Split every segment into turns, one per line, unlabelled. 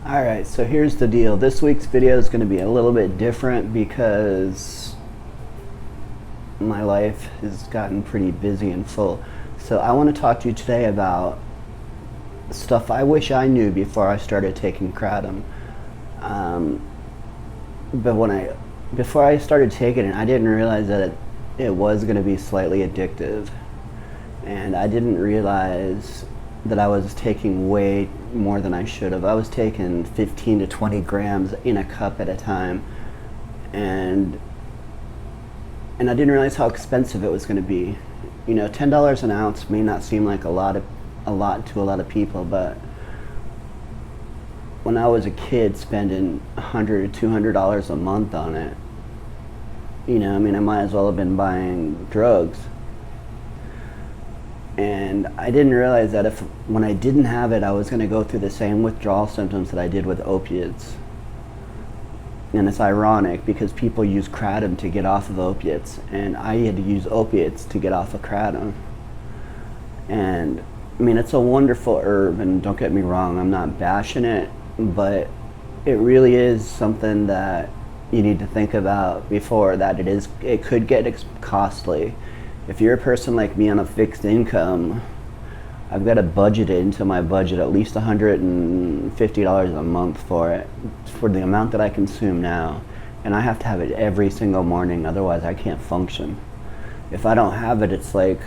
Alright, so here's the deal. This week's video is going to be a little bit different because my life has gotten pretty busy and full. So I want to talk to you today about stuff I wish I knew before I started taking Kratom. But before I started taking it, I didn't realize that it was going to be slightly addictive. And I didn't realize that I was taking way more than I should have. I was taking 15 to 20 grams in a cup at a time, and I didn't realize how expensive it was going to be. You know, $10 an ounce may not seem like a lot to a lot of people, but when I was a kid spending $100 to $200 a month on it, you know, I mean, I might as well have been buying drugs. And I didn't realize that when I didn't have it, I was going to go through the same withdrawal symptoms that I did with opiates. And it's ironic because people use Kratom to get off of opiates, and I had to use opiates to get off of Kratom. And I mean, it's a wonderful herb, and don't get me wrong, I'm not bashing it, but it really is something that you need to think about before that it could get costly. If you're a person like me on a fixed income, I've got to budget it into my budget at least $150 a month for it, for the amount that I consume now. And I have to have it every single morning, otherwise I can't function. If I don't have it, it's like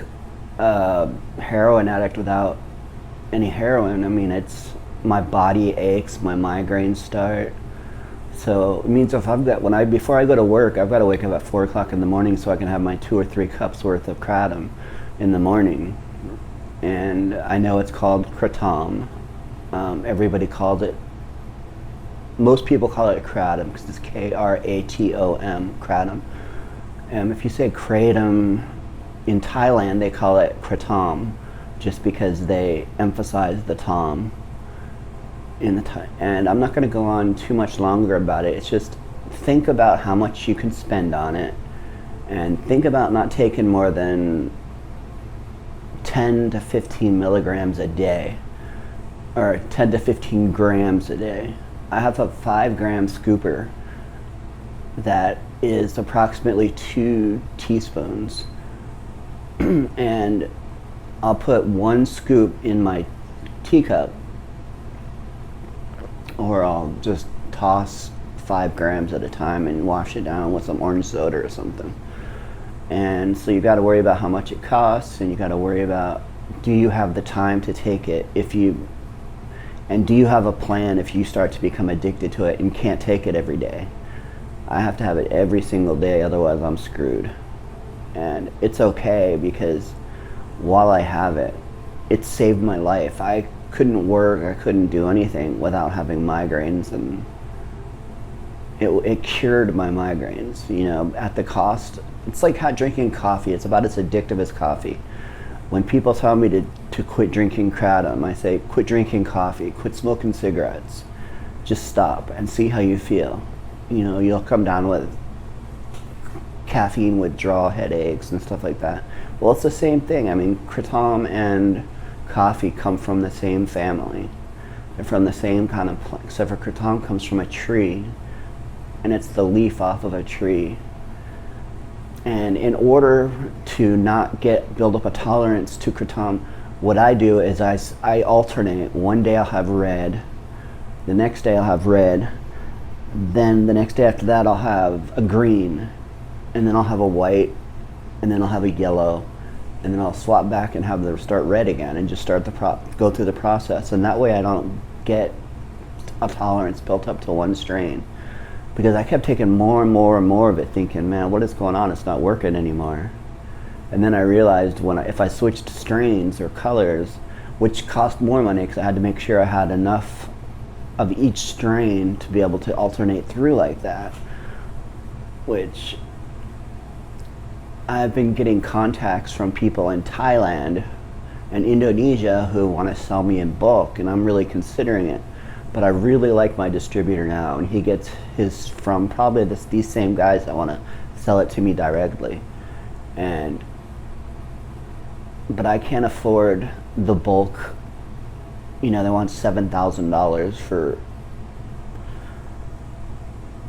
a heroin addict without any heroin. I mean, my body aches, my migraines start. So it means before I go to work, I've got to wake up at 4 o'clock in the morning so I can have my 2 or 3 cups worth of Kratom in the morning. And I know it's called Kratom. Everybody calls it, most people call it Kratom because it's Kratom, Kratom. If you say Kratom in Thailand, they call it Kratom just because they emphasize the tom. And I'm not going to go on too much longer about it. It's just think about how much you can spend on it, and think about not taking more than 10 to 15 milligrams a day, or 10 to 15 grams a day. I have a 5-gram scooper that is approximately 2 teaspoons, and I'll put 1 scoop in my teacup, or I'll just toss 5 grams at a time and wash it down with some orange soda or something. And so you got to worry about how much it costs, and you got to worry about, do you have the time to take it and do you have a plan if you start to become addicted to it and can't take it every day. I have to have it every single day, otherwise I'm screwed. And it's okay because while I have it, it saved my life. I couldn't work, I couldn't do anything without having migraines, and it cured my migraines, you know, at the cost. It's like drinking coffee. It's about as addictive as coffee. When people tell me to quit drinking Kratom, I say, quit drinking coffee, quit smoking cigarettes, just stop and see how you feel. You know, you'll come down with caffeine withdrawal, headaches and stuff like that. Well, it's the same thing. I mean, Kratom and coffee come from the same family. They're from the same kind of plant, except for Kratom comes from a tree, and it's the leaf off of a tree. And in order to not build up a tolerance to Kratom, what I do is I alternate. One day I'll have red, the next day I'll have red, then the next day after that I'll have a green, and then I'll have a white, and then I'll have a yellow, and then I'll swap back and have them start red again, and just go through the process. And that way I don't get a tolerance built up to one strain, because I kept taking more and more and more of it, thinking, man, what is going on? It's not working anymore. And then I realized if I switched strains or colors, which cost more money because I had to make sure I had enough of each strain to be able to alternate through like that, which I've been getting contacts from people in Thailand and Indonesia who want to sell me in bulk, and I'm really considering it. But I really like my distributor now, and he gets his from probably these same guys that want to sell it to me directly. But I can't afford the bulk. You know, they want $7,000 for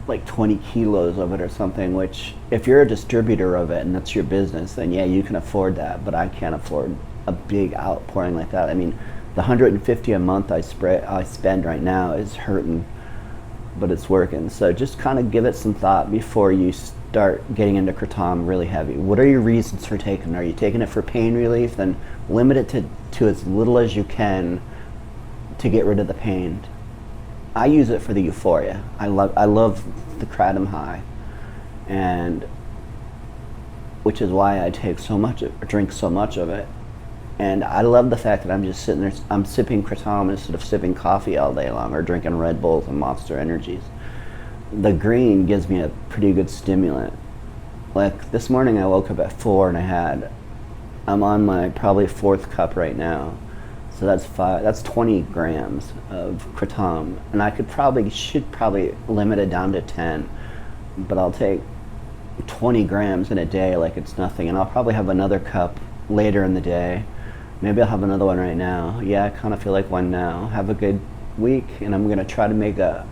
like 20 kilos of it or something, which if you're a distributor of it and that's your business, then yeah, you can afford that, but I can't afford a big outpouring like that. I mean, the 150 a month I spend right now is hurting, but it's working. So just kind of give it some thought before you start getting into Kratom really heavy. What are your reasons for taking it? Are you taking it for pain relief? Then limit it to as little as you can to get rid of the pain. I use it for the euphoria. I love the Kratom high, and which is why I take so much, or drink so much of it. And I love the fact that I'm just sitting there, I'm sipping Kratom instead of sipping coffee all day long or drinking Red Bulls and Monster Energies. The green gives me a pretty good stimulant. Like this morning I woke up at 4 and I'm on my probably 4th cup right now. So that's 20 grams of Kratom, and I should probably limit it down to 10, but I'll take 20 grams in a day like it's nothing, and I'll probably have another cup later in the day. Maybe I'll have another one right now. Yeah, I kind of feel like one now. Have a good week, and I'm gonna try to make a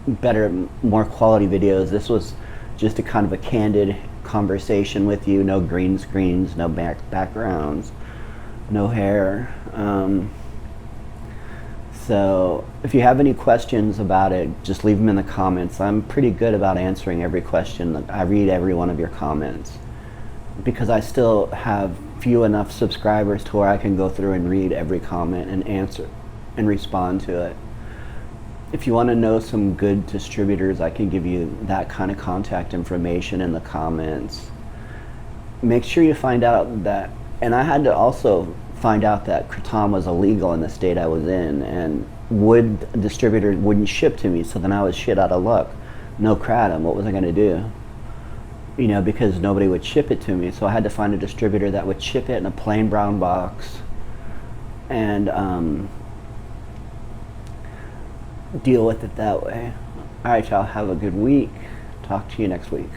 better, more quality videos. This was just a kind of a candid conversation with you. No green screens, no backgrounds, no hair. So if you have any questions about it, just leave them in the comments. I'm pretty good about answering every question. I read every one of your comments because I still have few enough subscribers to where I can go through and read every comment and answer and respond to it. If you want to know some good distributors, I can give you that kind of contact information in the comments. Make sure you find out that, and I had to also find out that Kratom was illegal in the state I was in, and distributors wouldn't ship to me, so then I was shit out of luck. No Kratom, what was I going to do? You know, because nobody would ship it to me, so I had to find a distributor that would ship it in a plain brown box and deal with it that way. Alright, y'all, have a good week. Talk to you next week.